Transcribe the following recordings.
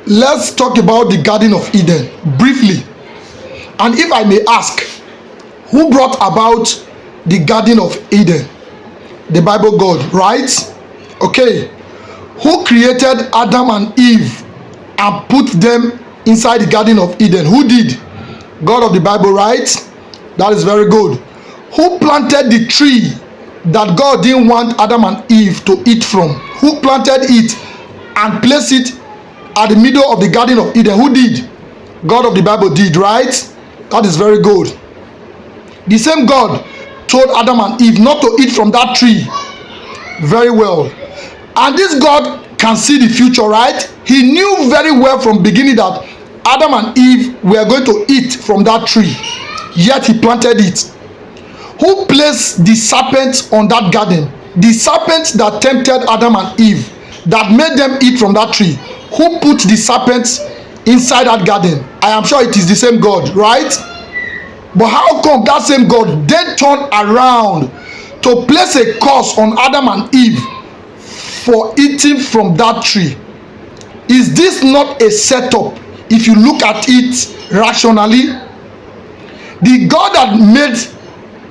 Let's talk about the Garden of Eden briefly. And if I may ask, who brought about the Garden of Eden? The Bible God, right? Okay. Who created Adam and Eve and put them inside the Garden of Eden? Who did? God of the Bible, right? That is very good. Who planted the tree that God didn't want Adam and Eve to eat from? Who planted it and placed it at the middle of the Garden of Eden? Who did? God of the Bible did, right? That is very good. The same God told Adam and Eve not to eat from that tree. Very well. And this God can see the future, right? He knew very well from beginning that Adam and Eve were going to eat from that tree, yet he planted it. Who placed the serpent on that garden? The serpent that tempted Adam and Eve, that made them eat from that tree. Who put the serpent inside that garden? I am sure it is the same God, right? But how come that same God then turned around to place a curse on Adam and Eve for eating from that tree? Is this not a setup if you look at it rationally? The God that made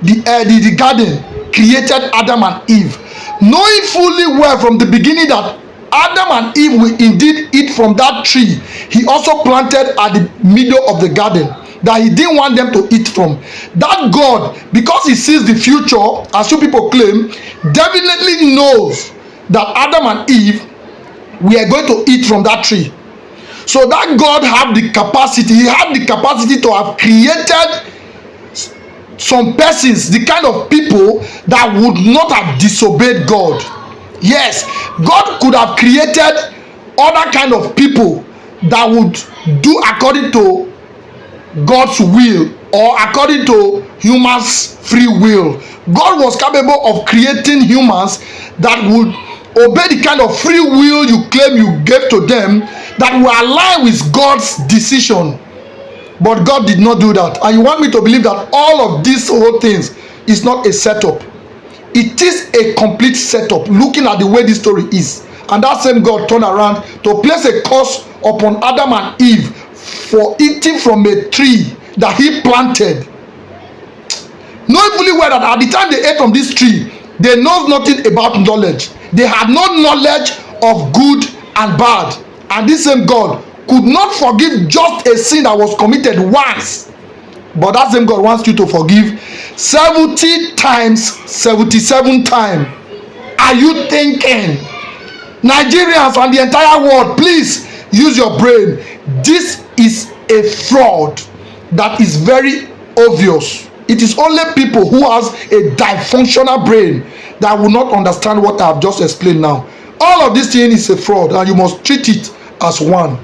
the garden created Adam and Eve, knowing fully well from the beginning that Adam and Eve will indeed eat from that tree. He also planted at the middle of the garden that he didn't want them to eat from. That God, because he sees the future, as some people claim, definitely knows that Adam and Eve were going to eat from that tree. So that God had the capacity, he had the capacity to have created some persons, the kind of people that would not have disobeyed God. Yes, God could have created other kind of people that would do according to God's will or according to humans' free will. God was capable of creating humans that would obey the kind of free will you claim you gave to them, that will align with God's decision. But God did not do that. And you want me to believe that all of these whole things is not a setup? It is a complete setup, looking at the way this story is. And that same God turned around to place a curse upon Adam and Eve for eating from a tree that he planted, knowing fully well that at the time they ate from this tree, they know nothing about knowledge. They had no knowledge of good and bad. And this same God could not forgive just a sin that was committed once. But that same God wants you to forgive 70 times, 77 times. Are you thinking? Nigerians and the entire world, please use your brain. This is a fraud that is very obvious. It is only people who has a dysfunctional brain that will not understand what I have just explained now. All of this thing is a fraud, and you must treat it as one.